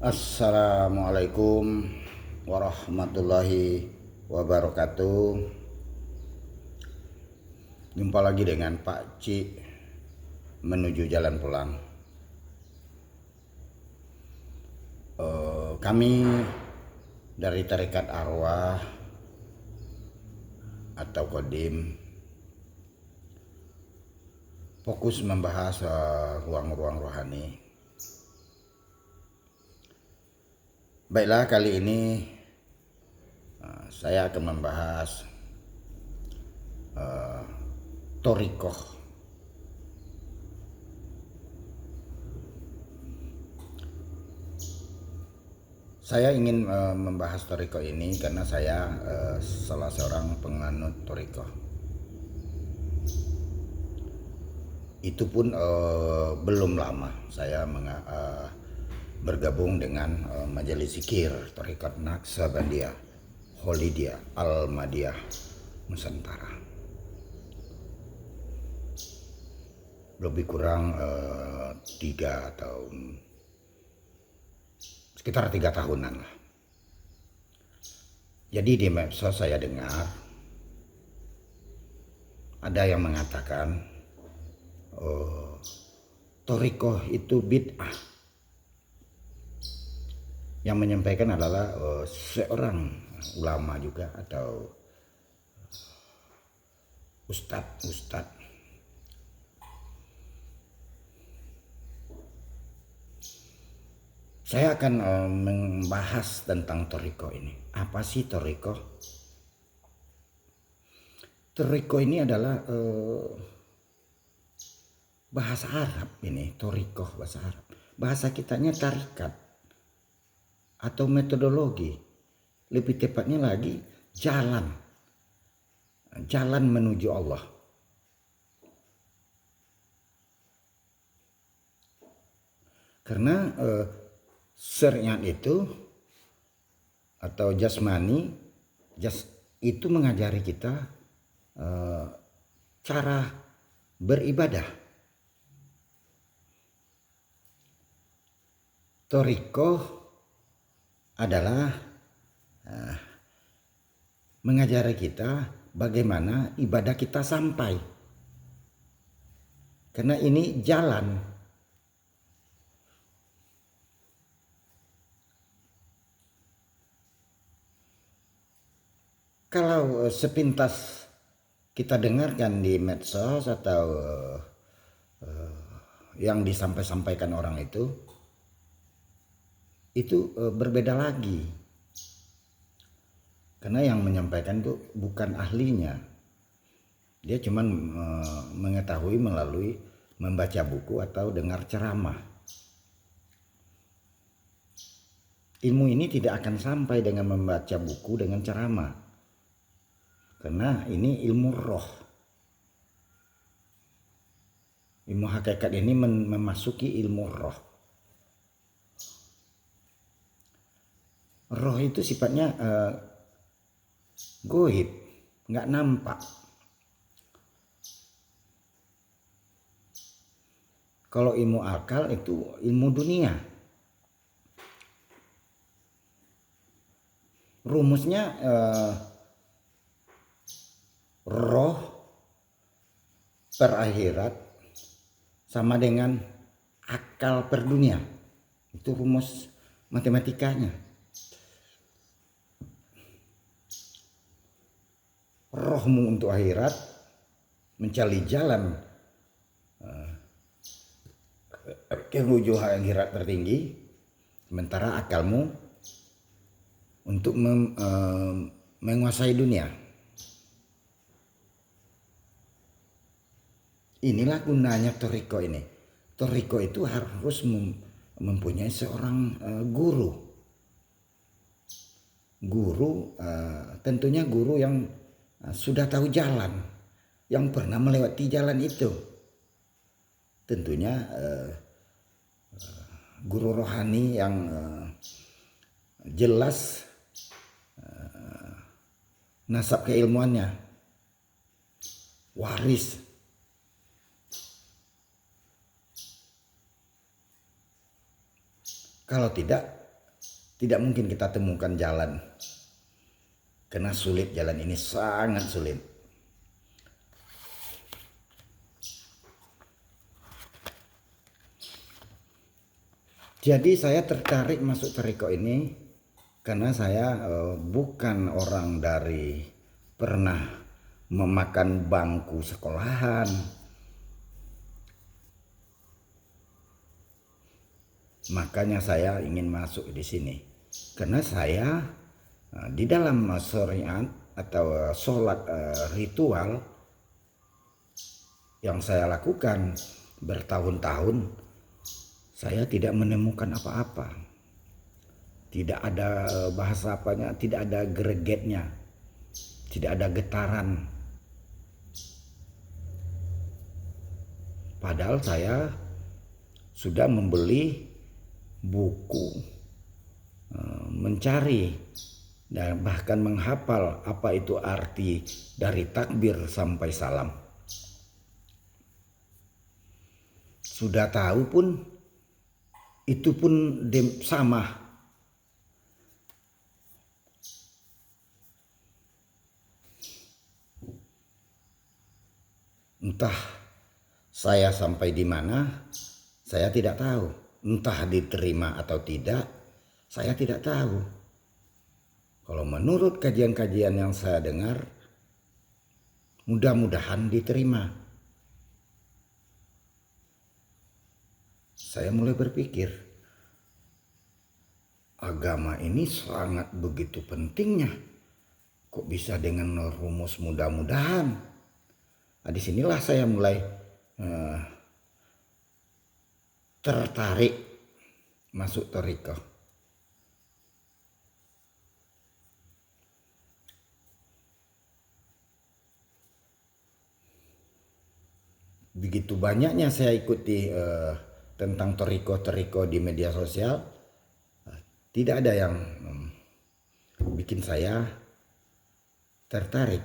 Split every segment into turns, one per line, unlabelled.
Assalamualaikum warahmatullahi wabarakatuh. Jumpa lagi dengan Pak Ci menuju jalan pulang. Kami dari Tarekat Arwah atau Kodim fokus membahas ruang-ruang rohani. Baiklah, kali ini saya akan membahas Thorikoh. Saya ingin membahas Thorikoh ini karena saya salah seorang penganut Thorikoh. Itu pun belum lama saya bergabung dengan Majelis Zikir Tharikat Naqsabandiyah Kholidiyah Al-Madiyah Nusantara. Lebih kurang 3 tahun, sekitar 3 tahunan lah. Jadi di medsos saya dengar ada yang mengatakan Thorikoh itu bid'ah. Yang menyampaikan adalah seorang ulama juga atau ustadz. Saya akan membahas tentang Thorikoh ini. Apa sih Thorikoh? Thorikoh ini adalah bahasa Arab ini. Thorikoh bahasa Arab. Bahasa kitanya tarikat atau metodologi, lebih tepatnya lagi jalan menuju Allah. Karena syariat itu atau jasmani itu mengajari kita cara beribadah. Thorikoh adalah mengajari kita bagaimana ibadah kita sampai. Karena ini jalan. Kalau sepintas kita dengarkan di medsos atau yang disampaikan orang itu berbeda lagi, karena yang menyampaikan itu bukan ahlinya, dia cuman mengetahui melalui membaca buku atau dengar ceramah. Ilmu ini tidak akan sampai dengan membaca buku dengan ceramah, karena ini ilmu roh. Ilmu hakikat ini memasuki ilmu roh. Roh itu sifatnya goib, nggak nampak. Kalau ilmu akal itu ilmu dunia. Rumusnya roh per akhirat sama dengan akal per dunia. Itu rumus matematikanya. Rohmu untuk akhirat, mencari jalan menuju akhirat tertinggi, sementara akalmu untuk menguasai dunia. Inilah gunanya Thorikoh ini. Thorikoh itu harus mempunyai seorang guru. Tentunya guru yang sudah tahu jalan, yang pernah melewati jalan itu. Tentunya guru rohani yang jelas nasab keilmuannya, waris. Kalau tidak, tidak mungkin kita temukan jalan. Karena sulit, jalan ini sangat sulit. Jadi saya tertarik masuk Toriko ini karena saya bukan orang dari pernah memakan bangku sekolahan. Makanya saya ingin masuk di sini. Karena saya di dalam syariat atau sholat ritual yang saya lakukan bertahun-tahun, saya tidak menemukan apa-apa. Tidak ada bahasa apanya, tidak ada gregetnya, tidak ada getaran. Padahal saya sudah membeli buku, mencari dan bahkan menghafal apa itu arti dari takbir sampai salam. Sudah tahu pun, itu pun sama. Entah saya sampai di mana, saya tidak tahu. Entah diterima atau tidak, saya tidak tahu. Kalau menurut kajian-kajian yang saya dengar, mudah-mudahan diterima. Saya mulai berpikir, agama ini sangat begitu pentingnya. Kok bisa dengan rumus mudah-mudahan? Nah, disinilah saya mulai tertarik masuk Toriko. Begitu banyaknya saya ikuti tentang Toriko di media sosial, tidak ada yang bikin saya tertarik.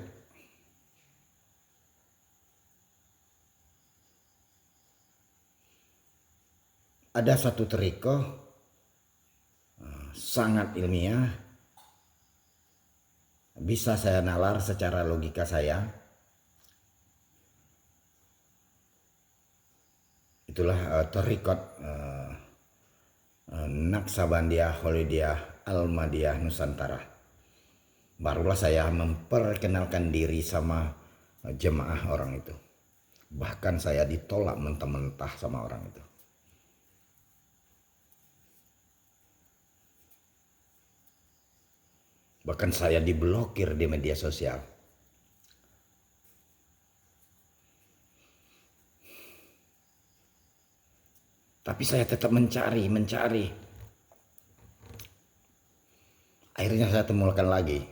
Ada satu Toriko sangat ilmiah, bisa saya nalar secara logika saya. Itulah Torikot Naqsabandiyah Kholidiyah Al-Madiyah Nusantara. Barulah saya memperkenalkan diri sama jemaah orang itu. Bahkan saya ditolak mentah-mentah sama orang itu. Bahkan saya diblokir di media sosial. Tapi saya tetap mencari. Akhirnya saya temukan lagi.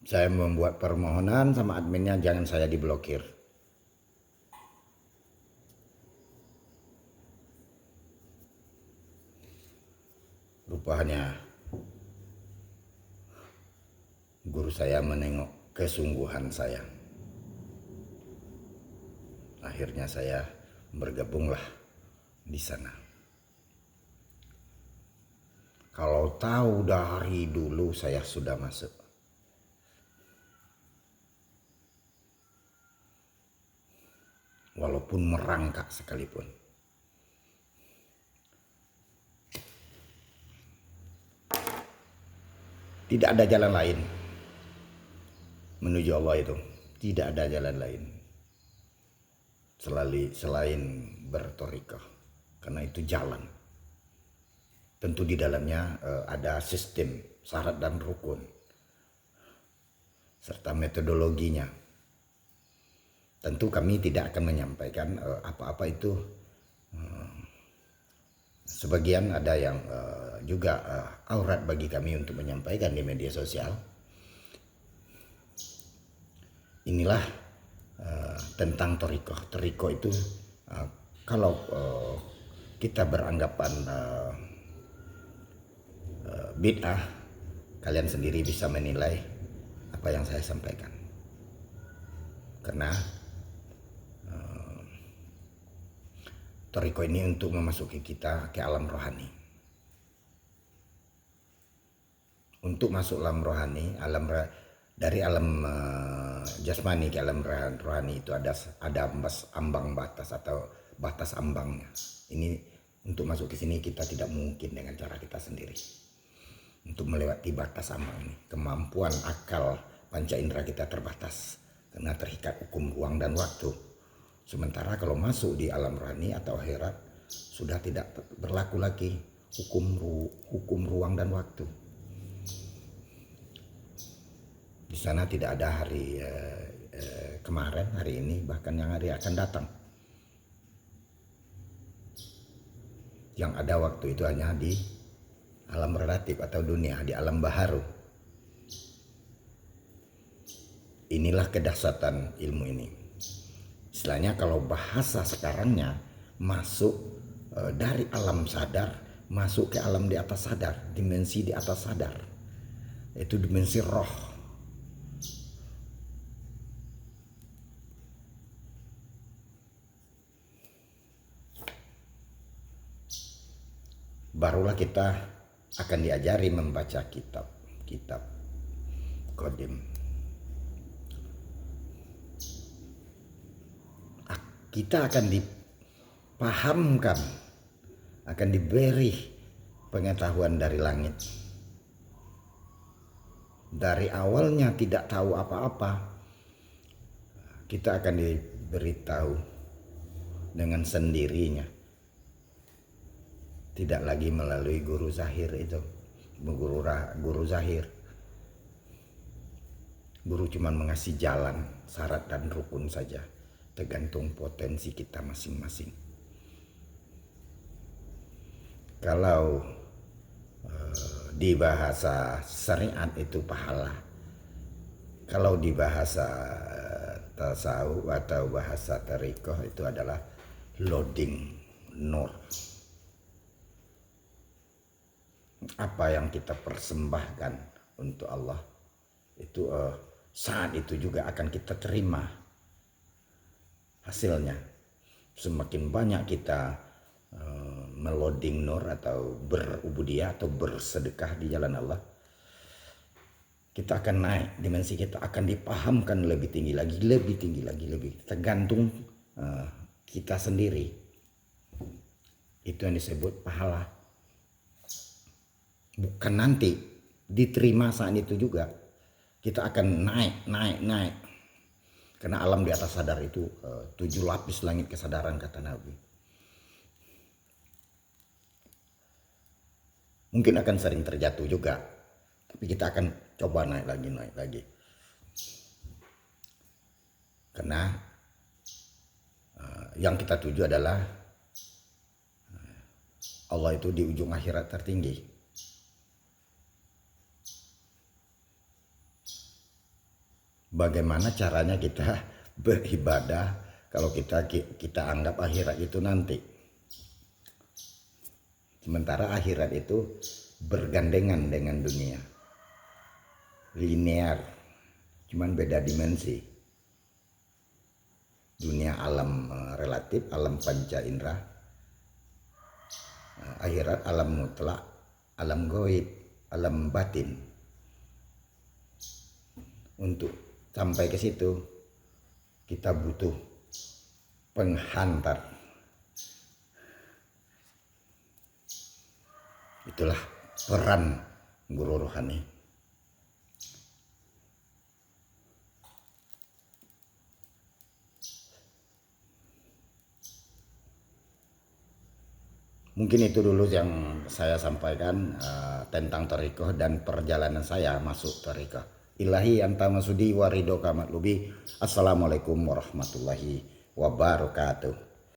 Saya membuat permohonan sama adminnya jangan saya diblokir. Rupanya guru saya menengok kesungguhan saya. Akhirnya saya bergabunglah di sana. Kalau tahu dari dulu saya sudah masuk. Walaupun merangkak sekalipun. Tidak ada jalan lain menuju Allah itu. Tidak ada jalan lain selain bertorikoh, karena itu jalan. Tentu di dalamnya ada sistem syarat dan rukun serta metodologinya. Tentu kami tidak akan menyampaikan apa-apa itu. Sebagian ada yang juga aurat bagi kami untuk menyampaikan di media sosial. Inilah tentang Toriko. Toriko itu kalau kita beranggapan bid'ah, kalian sendiri bisa menilai apa yang saya sampaikan. Karena Toriko ini untuk memasuki kita ke alam rohani. Untuk masuk alam rohani, dari alam jasmani ke alam rohani itu ada ambang batas atau batas ambangnya. Ini untuk masuk ke sini kita tidak mungkin dengan cara kita sendiri. Untuk melewati batas ambang ini, kemampuan akal panca indera kita terbatas karena terikat hukum ruang dan waktu. Sementara kalau masuk di alam rohani atau akhirat sudah tidak berlaku lagi hukum ruang dan waktu. Di sana tidak ada hari kemarin, hari ini, bahkan yang hari akan datang. Yang ada waktu itu hanya di alam relatif atau dunia, di alam baharu. Inilah kedahsyatan ilmu ini. Istilahnya kalau bahasa sekarangnya masuk dari alam sadar, masuk ke alam di atas sadar, dimensi di atas sadar. Itu dimensi roh. Barulah kita akan diajari membaca kitab Qadim. Kita akan dipahamkan, akan diberi pengetahuan dari langit. Dari awalnya tidak tahu apa-apa, kita akan diberitahu dengan sendirinya. Tidak lagi melalui guru zahir itu, guru zahir. Guru cuma mengasih jalan, syarat dan rukun saja, tergantung potensi kita masing-masing. Kalau di bahasa syariat itu pahala, kalau di bahasa tasawuf atau bahasa tariqah itu adalah loading nur. Apa yang kita persembahkan untuk Allah itu saat itu juga akan kita terima hasilnya. Semakin banyak kita meloding nur atau berubudiyah atau bersedekah di jalan Allah, kita akan naik, dimensi kita akan dipahamkan lebih tinggi lagi, tergantung kita sendiri. Itu yang disebut pahala. Bukan nanti, diterima saat itu juga. Kita akan naik. Karena alam di atas sadar itu 7 lapis langit kesadaran, kata Nabi. Mungkin akan sering terjatuh juga, tapi kita akan coba naik lagi. Karena yang kita tuju adalah Allah itu di ujung akhirat tertinggi. Bagaimana caranya kita beribadah kalau kita anggap akhirat itu nanti. Sementara akhirat itu bergandengan dengan dunia. Linear, cuman beda dimensi. Dunia alam relatif, alam panca indera. Akhirat alam mutlak, alam gaib, alam batin. Untuk sampai ke situ kita butuh penghantar. Itulah peran guru rohani. Mungkin itu dulu yang saya sampaikan tentang thariqah dan perjalanan saya masuk thariqah. Ilahi anta masudi wa ridhoka matlubi. Assalamualaikum warahmatullahi wabarakatuh.